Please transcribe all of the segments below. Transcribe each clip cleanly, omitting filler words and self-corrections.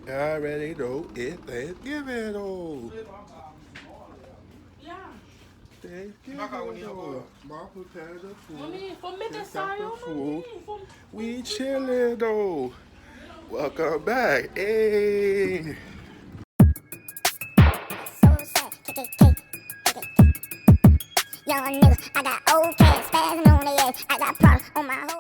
I already know it Thanksgiving though. Yeah. Thanksgiving though. Marple had the food. For me Just got the desire, food. for We chillin' though. Welcome back. Hey. So sad, young nigga, I got old cash, spazzing on the ass. I got problems on my whole ass.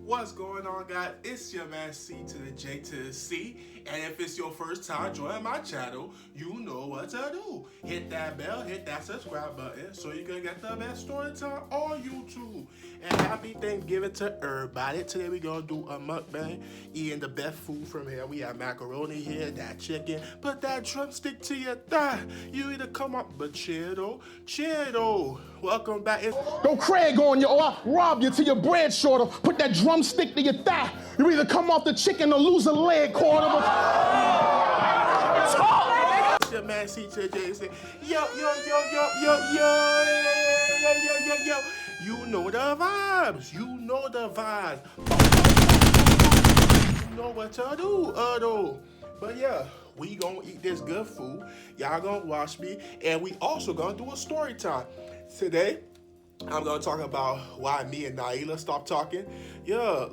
What's going on, guys? It's your man C to the J to the C. And if it's your first time joining my channel, you know what to do. Hit that bell, hit that subscribe button so you can get the best story time on YouTube. And happy Thanksgiving to everybody. Today we gonna do a mukbang, eating the best food from here. We have macaroni here, that chicken. Put that drumstick to your thigh. You either come up, but cheerio. Welcome back. Go Craig on you or I'll rob you till your bread shorter. Put that drumstick to your thigh. You either come off the chicken or lose a leg quarter. It's your man C.J.C. Yo. You know the vibes. You know what to do, though. But yeah, we gonna eat this good food. Y'all gonna watch me. And we also gonna do a story time. Today, I'm gonna talk about why me and Naila stopped talking. Yeah,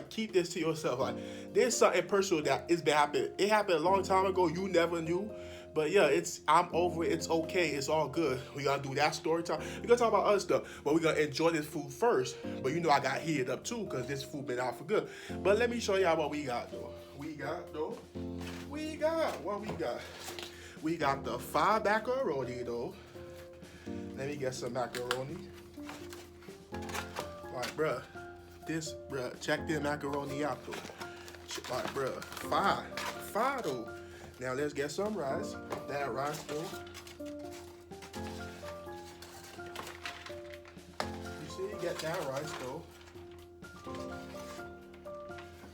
keep this to yourself. Like, there's something personal that it's been happening. It happened a long time ago. You never knew. But yeah, I'm over it. It's okay. It's all good. We gonna do that story time. We gonna talk about other stuff, but we gonna enjoy this food first. But you know I got heated up too, cause this food been out for good. But let me show y'all what we got though. We got what we got. We got the 5 macaroni though. Let me get some macaroni. Like, bruh, check this macaroni out though. Like, bruh, 5 though. Now let's get some rice. That rice though. You see, you get that rice though.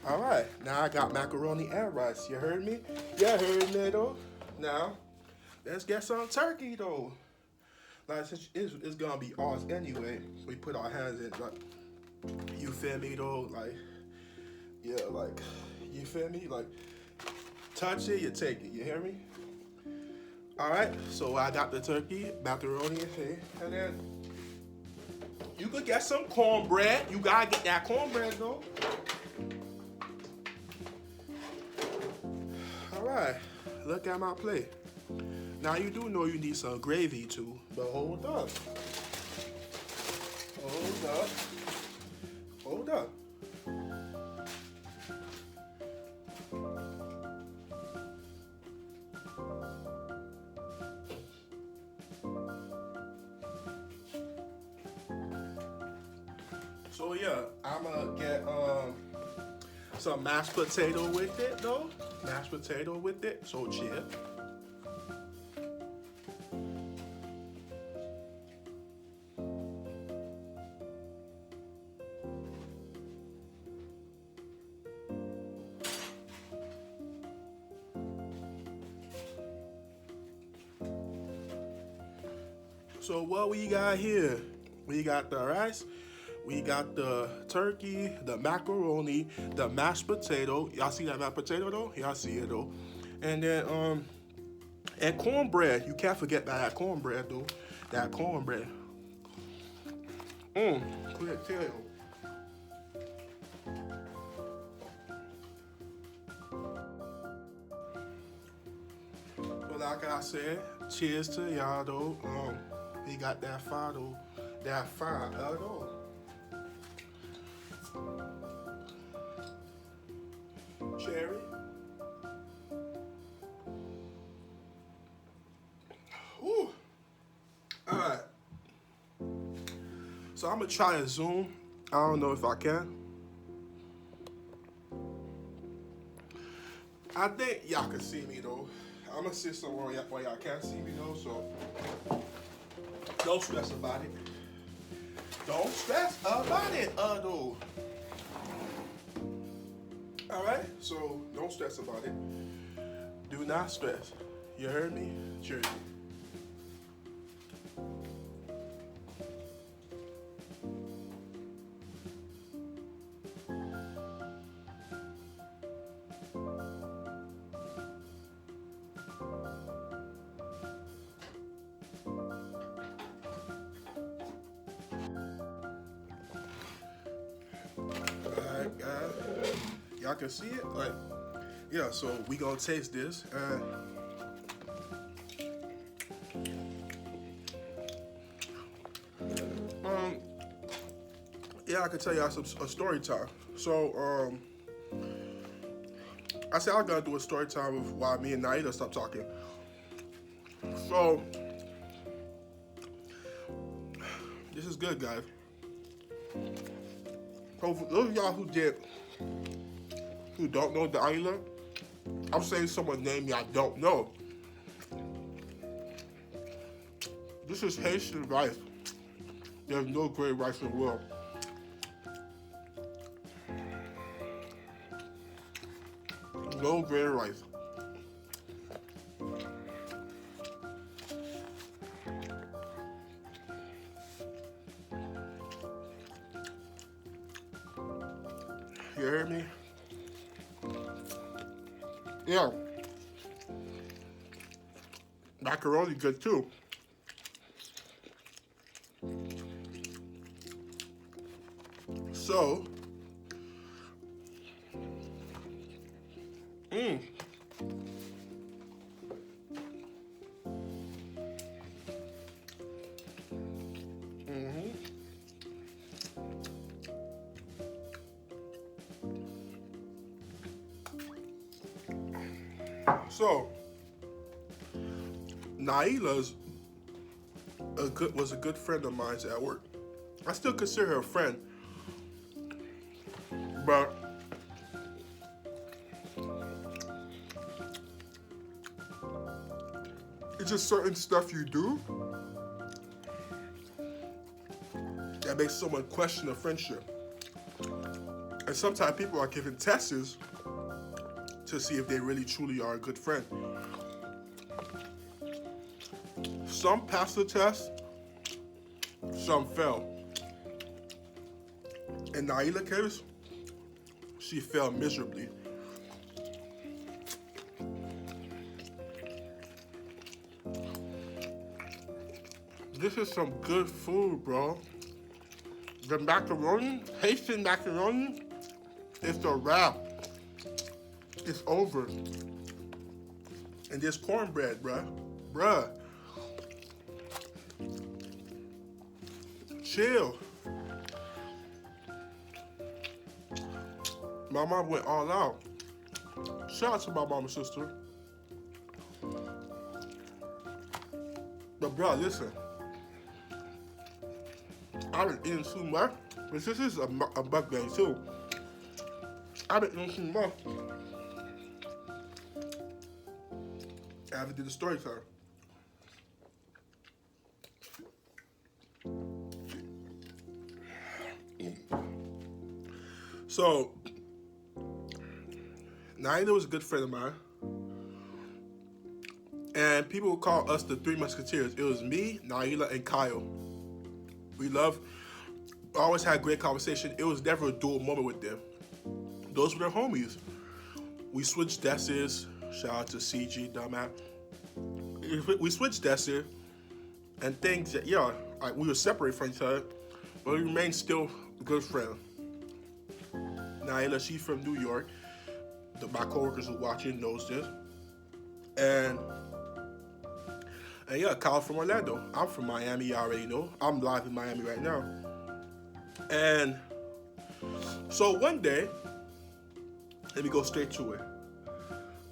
All right, now I got macaroni and rice. You heard me? You heard me though. Now, let's get some turkey though. Like, since it's gonna be ours anyway, we put our hands in. Like, you feel me though? Like, yeah, like, you feel me? Like, touch it, you take it. You hear me? All right. So I got the turkey, macaroni, and then you could get some cornbread. You gotta get that cornbread though. All right. Look at my plate. Now you do know you need some gravy too, but hold up. So yeah, I'ma get some mashed potato with it though. Mashed potato with it, so chill. So what we got here? We got the rice, we got the turkey, the macaroni, the mashed potato. Y'all see that mashed potato though? Y'all see it though. And then and cornbread. You can't forget that cornbread though. That cornbread. Quick tail. But like I said, cheers to y'all though. We got that fire though. That fire though. Cherry. Ooh. Alright. So I'm gonna try to zoom. I don't know if I can. I think y'all can see me though. I'm gonna sit somewhere where y'all can't see me though, so don't stress about it. Don't stress about it, though. Alright, so don't stress about it. Do not stress. You heard me? Jersey. Y'all can see it, but yeah. So we gonna taste this. Yeah, I can tell y'all a story time. So I said I'm gonna do a story time of why me and Naida stopped talking. So this is good, guys. So for those of y'all who don't know Naida, I'm saying someone's name y'all don't know. This is Haitian rice. There's no great rice in the world. No great rice. You hear me? Yeah. Macaroni good too. So, So, Naila's was a good friend of mine at work. I still consider her a friend, but it's just certain stuff you do that makes someone question a friendship. And sometimes people are given tests to see if they really truly are a good friend. Some pass the test, some fail. In Naila's case, she failed miserably. This is some good food, bro. The macaroni, Haitian macaroni, it's a wrap. It's over. And this cornbread, bruh. Chill. My mom went all out. Shout out to my mom and sister. But bruh, listen. I've been eating too much. But this is a MuKbang too. I've been eating too much. I haven't did the story time. So, Naida was a good friend of mine. And people would call us the Three Musketeers. It was me, Naila, and Kyle. We always had great conversation. It was never a dual moment with them. Those were their homies. We switched desks. Shout out to C.J.C. dumbass. We switched desks and things that, like we were separated from each other, but we remained still good friends. Naila, she's from New York. My coworkers who watching knows this. And yeah, Kyle from Orlando. I'm from Miami, you already know. I'm live in Miami right now. And so one day, let me go straight to it.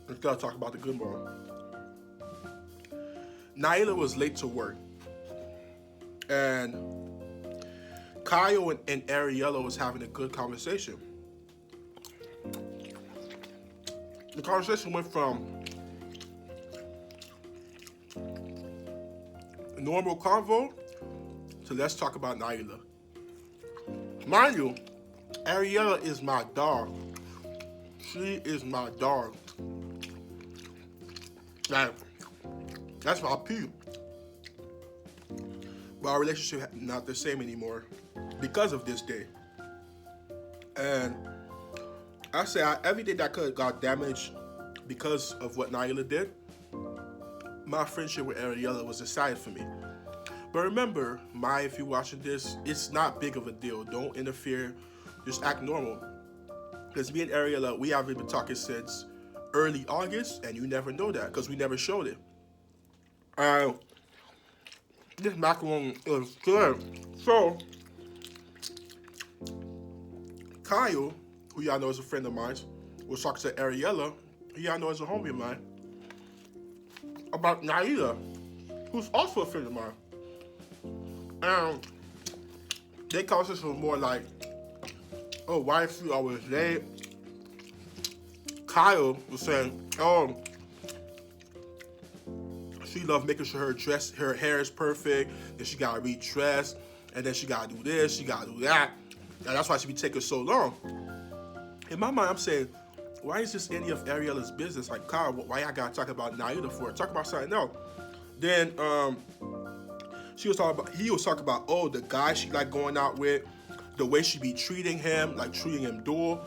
Instead of talking about the good one. Naila was late to work. And Kyle and Ariella was having a good conversation. The conversation went from normal convo to let's talk about Naila. Mind you, Ariella is my dog. She is my dog. That's my peep. But our relationship not the same anymore because of this day. And I say everything that could have got damaged because of what Naila did, my friendship with Ariella was decided for me. But remember, if you're watching this, it's not big of a deal. Don't interfere. Just act normal. Because me and Ariella, we haven't been talking since early August, and you never know that because we never showed it. This macaron is good. So, Kyle, who y'all know is a friend of mine, was talking to Ariella, who y'all know is a homie of mine, about Naila, who's also a friend of mine. And their conversation was more like, oh, why is she always late? Kyle was saying, oh, she loves making sure her hair is perfect, then she gotta redress, and then she gotta do this, she gotta do that. And that's why she be taking so long. In my mind, I'm saying, why is this any of Ariella's business? Like, Kyle, why I gotta talk about Naila for? Talk about something else. Then he was talking about, oh, the guy she like going out with, the way she be treating him, like treating him dual.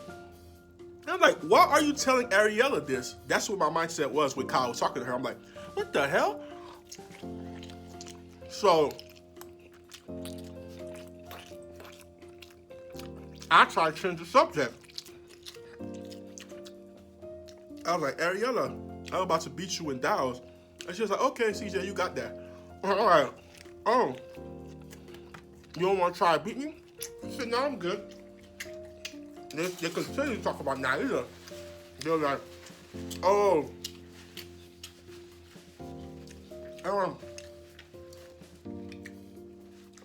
And I'm like, why are you telling Ariella this? That's what my mindset was when Kyle was talking to her. I'm like, what the hell? So I tried to change the subject. I was like, Ariella, I'm about to beat you in Dallas. And she was like, okay, CJ, you got that. All right. Oh, you don't want to try to beat me? I said, no, I'm good. They continue to talk about Naila. They're like, oh,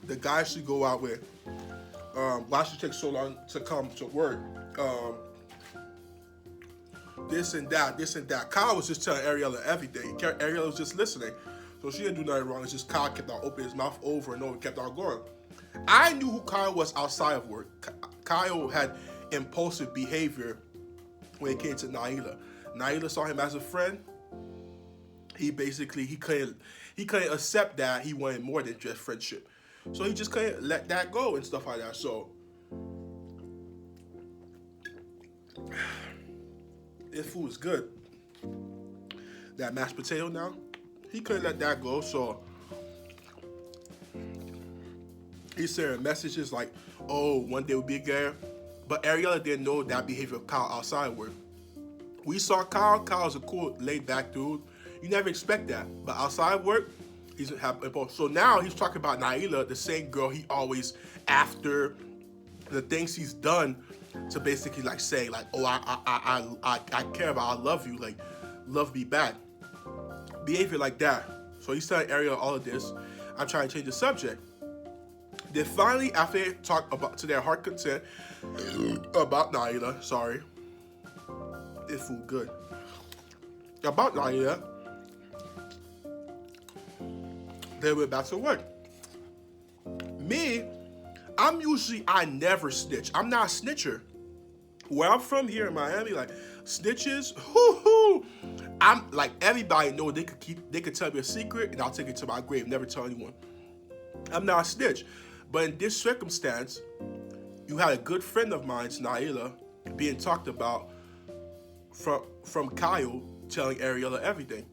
the guy she go out with, why she takes so long to come to work, this and that. Kyle was just telling Ariella everything. Ariella was just listening. So she didn't do nothing wrong. It's just Kyle kept on opening his mouth over and over, kept on going. I knew who Kyle was outside of work. Kyle had impulsive behavior when it came to Naila. Naila saw him as a friend. He couldn't accept that he wanted more than just friendship. So he just couldn't let that go and stuff like that. So this food is good. That mashed potato now, he couldn't let that go. So he's sending messages like, oh, one day we'll be together. But Ariella didn't know that behavior of Kyle outside work. We saw Kyle. Kyle's a cool, laid-back dude. You never expect that. But outside work, he's have impulse. So now he's talking about Naila, the same girl he always after, the things he's done to basically like say like, oh, I care about, I love you, like love me back. Behavior like that. So he's telling Ariella all of this. I'm trying to change the subject. Then finally, after they talk about to their heart content about Naila, sorry, this food good. About Naila, they went back to work. Me, I never snitch. I'm not a snitcher. Where I'm from here in Miami, like snitches, I'm like everybody know they could tell me a secret and I'll take it to my grave, never tell anyone. I'm not a snitch. But in this circumstance, you had a good friend of mine, Naila, being talked about from Kyle telling Ariella everything.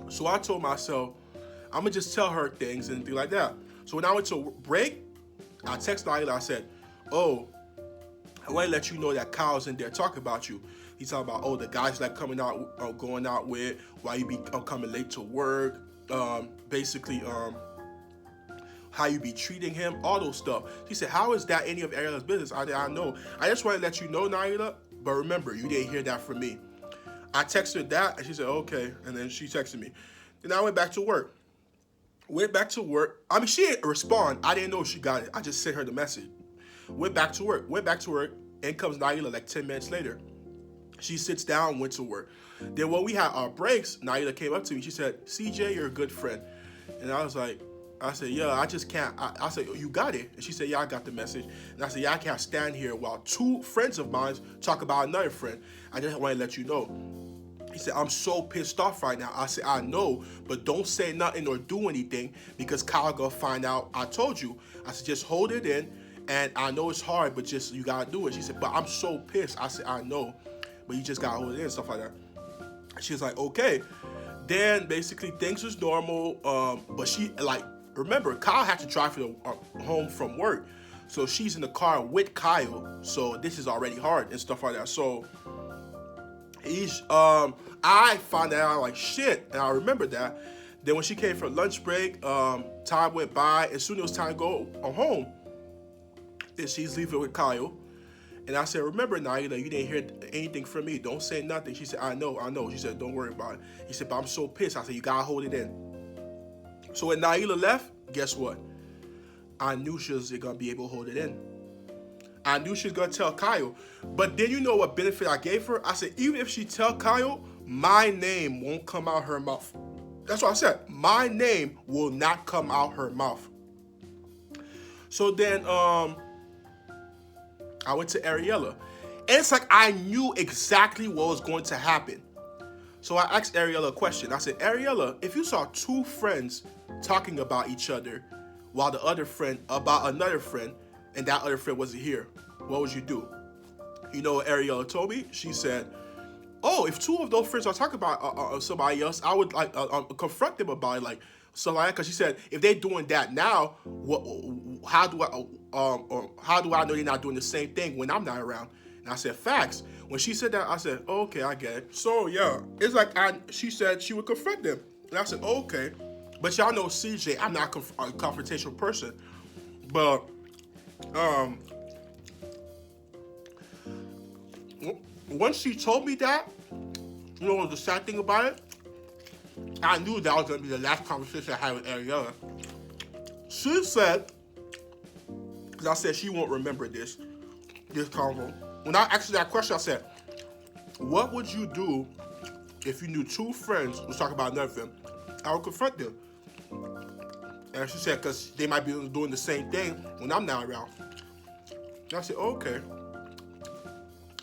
So I told myself, I'm gonna just tell her things and things like that. So when I went to break, I texted Naila, I said, oh, I want to let you know that Kyle's in there talking about you. He's talking about, oh, the guys like coming out, going out with, why you be coming late to work, basically, how you be treating him, all those stuff. She said, how is that any of Ariella's business? I know. I just want to let you know, Naila, but remember, you didn't hear that from me. I texted her that, and she said, okay, and then she texted me. Then I went back to work. I mean, she didn't respond. I didn't know if she got it. I just sent her the message. Went back to work. In comes Naila like 10 minutes later. She sits down, went to work. Then when we had our breaks, Naila came up to me. She said, CJ, you're a good friend. And I said, yeah, I just can't. I said, you got it? And she said, yeah, I got the message. And I said, yeah, I can't stand here while two friends of mine talk about another friend. I just want to let you know. He said, I'm so pissed off right now. I said, I know, but don't say nothing or do anything because Kyle gonna find out I told you. I said, just hold it in. And I know it's hard, but just, you gotta do it. She said, but I'm so pissed. I said, I know, but you just gotta hold it in and stuff like that. She was like, okay. Then basically things was normal. But she, like, remember, Kyle had to drive home from work. So she's in the car with Kyle. So this is already hard and stuff like that. So I found out like shit, and I remember that. Then when she came from lunch break, time went by, and soon it was time to go home. And she's leaving with Kyle. And I said, remember, Naila, you didn't hear anything from me. Don't say nothing. She said, I know. She said, don't worry about it. He said, but I'm so pissed. I said, you gotta hold it in. So when Naila left, guess what? I knew she was gonna be able to hold it in. I knew she was gonna tell Kyle. But then you know what benefit I gave her? I said, even if she tell Kyle, my name won't come out her mouth. That's what I said. My name will not come out her mouth. So then I went to Ariella. And it's like I knew exactly what was going to happen. So I asked Ariella a question. I said, Ariella, if you saw two friends talking about each other while the other friend about another friend and that other friend wasn't here, what would you do? You know what Ariella told me? She said, oh, if two of those friends are talking about somebody else, I would like confront them about it, like something like that. Because she said, if they're doing that now, how do I know they're not doing the same thing when I'm not around? And I said, facts. When she said that, I said, oh, okay, I get it. So yeah, it's like she said she would confront them, and I said, oh, okay. But y'all know CJ, I'm not a confrontational person, but once she told me that, you know, the sad thing about it, I knew that was going to be the last conversation I had with Ariella. She said, because I said she won't remember this convo. When I asked her that question, I said, what would you do if you knew two friends was talking about another friend? I would confront them. And she said, because they might be doing the same thing when I'm not around. And I said, okay.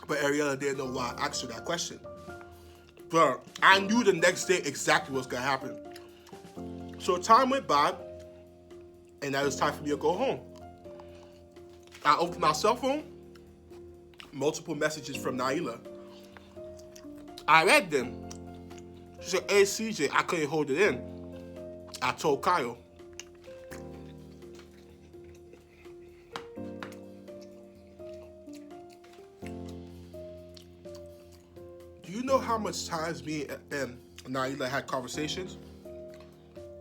But Ariella didn't know why I asked her that question. But I knew the next day exactly what's going to happen. So time went by, and now it was time for me to go home. I opened my cell phone, multiple messages from Naila. I read them. She said, hey, CJ, I couldn't hold it in. I told Kyle. Do you know how much times me and Naila had conversations?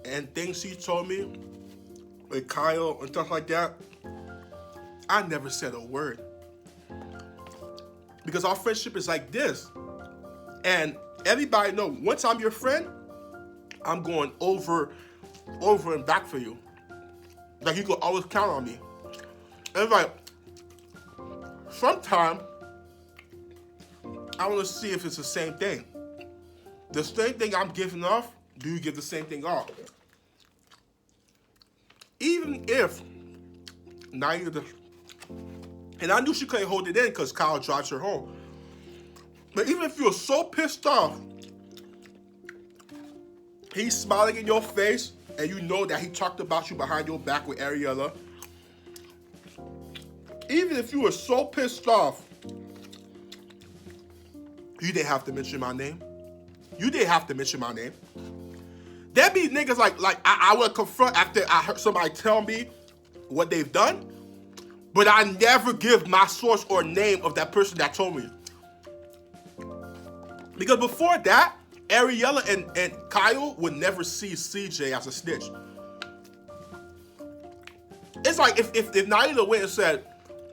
And things she told me with Kyle and stuff like that? I never said a word. Because our friendship is like this. And everybody know, once I'm your friend, I'm going over and back for you. Like, you can always count on me. And it's like, sometimes I want to see if it's the same thing. The same thing I'm giving off, do you give the same thing off? Even if Naila, and I knew she couldn't hold it in because Kyle drives her home. But even if you're so pissed off, he's smiling in your face, and you know that he talked about you behind your back with Ariella. Even if you were so pissed off, you didn't have to mention my name. You didn't have to mention my name. There be niggas like I would confront after I heard somebody tell me what they've done, but I never give my source or name of that person that told me. Because before that, Ariella and Kyle would never see CJ as a snitch. It's like if Naila went and said,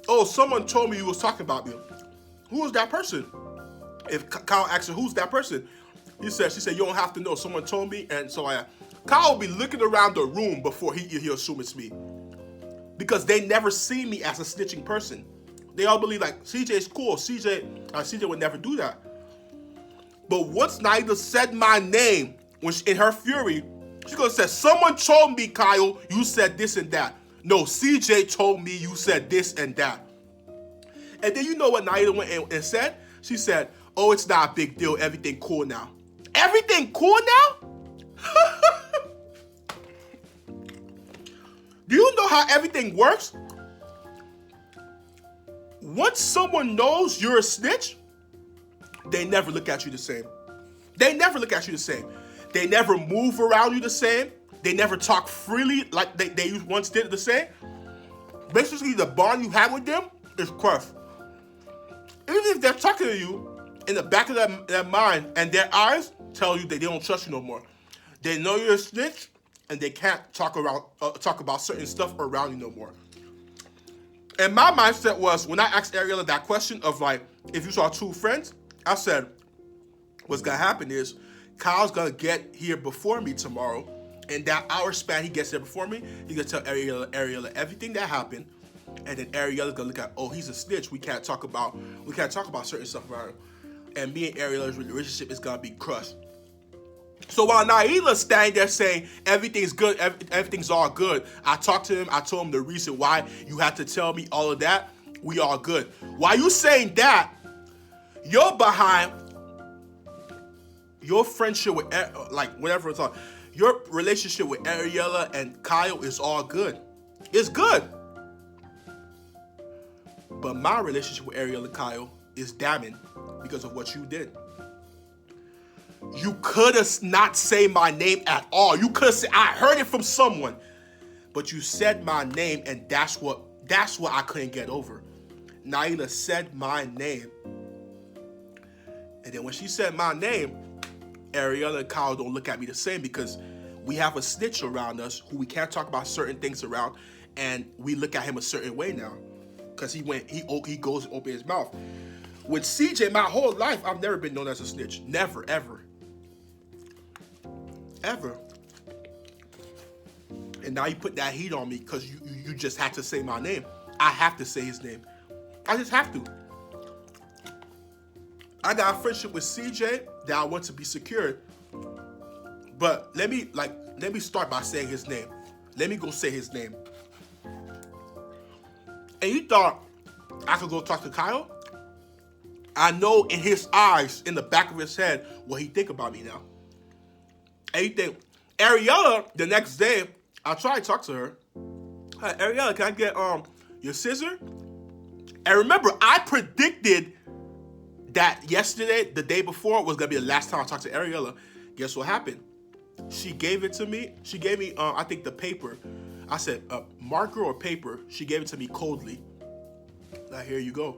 oh, someone told me you was talking about me. Who was that person? If Kyle asked her, who's that person? She said, you don't have to know. Someone told me, and so Kyle will be looking around the room before he'll assume it's me. Because they never see me as a snitching person. They all believe like, CJ's cool. CJ would never do that. But once Naila said my name, in her fury, she's gonna say, someone told me, Kyle, you said this and that. No, CJ told me you said this and that. And then you know what Naila went and said? She said, oh, it's not a big deal. Everything cool now. Everything cool now? Do you know how everything works? Once someone knows you're a snitch, they never look at you the same. They never look at you the same. They never move around you the same. They never talk freely like they once did the same. basically the bond you have with them is crushed. Even if they're talking to you in the back of their mind and their eyes tell you that they don't trust you no more. They know you're a snitch and they can't talk about certain stuff around you no more. And my mindset was, when I asked Ariella that question of like, if you saw two friends, I said, what's gonna happen is Kyle's gonna get here before me tomorrow. In that hour span he gets there before me, he's gonna tell Ariella everything that happened. And then Ariella's gonna look at, oh, he's a snitch. We can't talk about certain stuff around him. And me and Ariella's relationship is gonna be crushed. So while Naila's standing there saying everything's good, everything's all good, I talked to him, I told him the reason why you had to tell me all of that, we all good. While you saying that, you're behind your friendship with, like, whatever it's on, your relationship with Ariella and Kyle is all good. It's good. But my relationship with Ariella and Kyle is damning because of what you did. You could have not said my name at all. You could have said, I heard it from someone. But you said my name, and that's what I couldn't get over. Naila said my name. And then when she said my name, Ariella and Kyle don't look at me the same because we have a snitch around us who we can't talk about certain things around, and we look at him a certain way now. Because he goes and opens his mouth. With CJ, my whole life, I've never been known as a snitch. Never, ever. Ever. And now you put that heat on me because you just had to say my name. I have to say his name. I just have to. I got a friendship with CJ that I want to be secured. But let me start by saying his name. Let me go say his name. And you thought I could go talk to Kyle? I know in his eyes, in the back of his head, what he think about me now. And you think, Ariella, the next day, I tried to talk to her. Hi, Ariella, can I get your scissor? And remember, I predicted that yesterday, the day before, was gonna be the last time I talked to Ariella. Guess what happened? She gave it to me. She gave me, I think, the paper. I said, marker or paper? She gave it to me coldly. Now, here you go.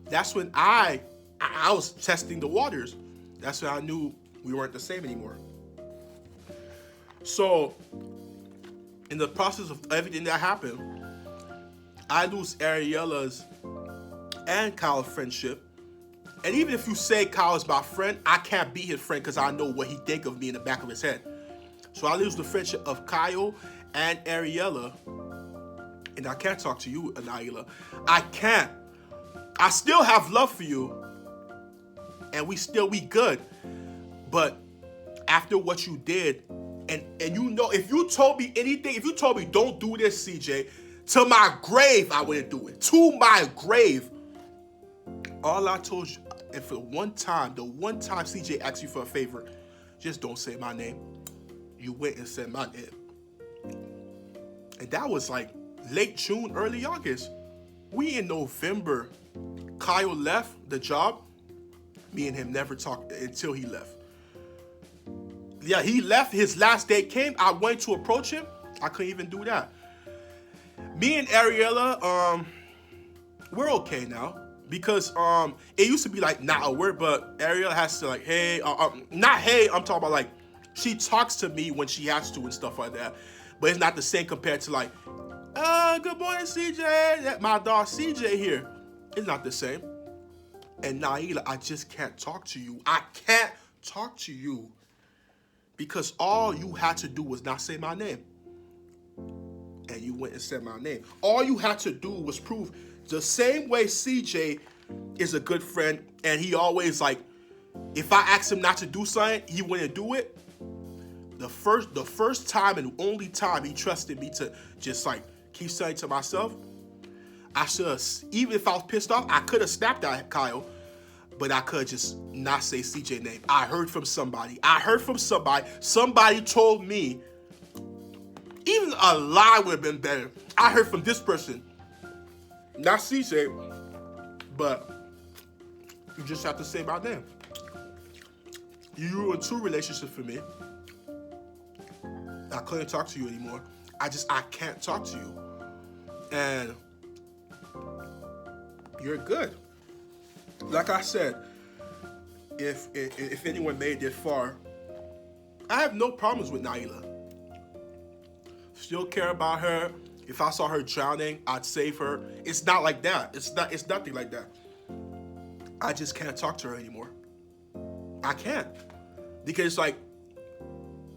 That's when I was testing the waters. That's when I knew we weren't the same anymore. So, in the process of everything that happened, I lose Ariella's and Kyle's friendship. And even if you say Kyle is my friend, I can't be his friend because I know what he think of me in the back of his head. So I lose the friendship of Kyle and Ariella. And I can't talk to you, Anaila. I can't. I still have love for you. And we good. But after what you did, and you know, if you told me anything, if you told me don't do this, CJ, to my grave, I wouldn't do it. To my grave. All I told you, and for the one time CJ asked you for a favor, just don't say my name. You went and said my name. And that was like late June, early August. We in November. Kyle left the job. Me and him never talked until he left. Yeah, he left. His last day came. I went to approach him. I couldn't even do that. Me and Ariella, we're okay now. Because it used to be like not a word, but Ariella has to like, hey, not hey, I'm talking about like, she talks to me when she has to and stuff like that. But it's not the same compared to like, good morning, CJ. My dog CJ here. It's not the same. And Naila, I just can't talk to you. I can't talk to you. Because all you had to do was not say my name. And you went and said my name. All you had to do was prove the same way CJ is a good friend, and he always like, if I ask him not to do something, he wouldn't do it. The first time and only time he trusted me to just like keep saying to myself, I should have, even if I was pissed off, I could have snapped at Kyle, but I could just not say CJ name. I heard from somebody. Somebody told me, even a lie would have been better. I heard from this person. Not CJ, but you just have to say my name. You ruined 2 relationships for me. I couldn't talk to you anymore. I can't talk to you. And you're good. Like I said, if anyone made it this far, I have no problems with Naila. Still care about her. If I saw her drowning, I'd save her. It's not like that. It's nothing like that. I just can't talk to her anymore. I can't. Because it's like,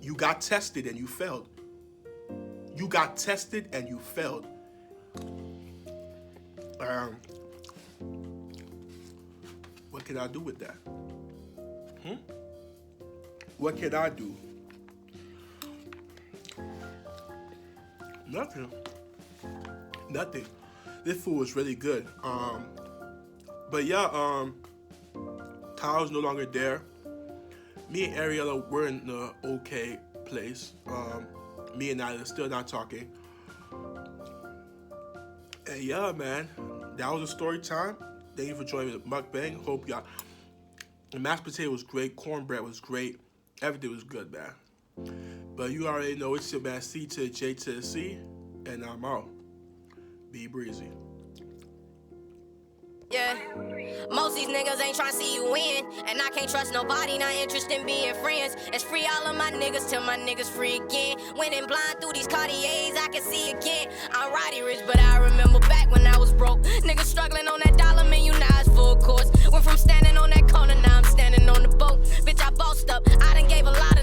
you got tested and you failed. You got tested and you failed. What can I do with that? What can I do? Nothing. Nothing. This food was really good. But yeah, Kyle's no longer there. Me and Ariella were in the okay place. Me and Nyla still not talking. And yeah, man, that was a story time. Thank you for joining me at MuKbang. Hope y'all. The mashed potato was great. Cornbread was great. Everything was good, man. But you already know it's your man C to the J to the C, and I'm out. Be breezy. Yeah, most these niggas ain't tryna see you win, and I can't trust nobody, not interested in being friends. It's free all of my niggas till my niggas free again. Winning blind through these Cartiers, I can see again. I'm roddy rich, but I remember back when I was broke. Niggas struggling on that dollar menu, now it's full course. Went from standing on that corner, now I'm standing on the boat. Bitch, I bossed up, I done gave a lot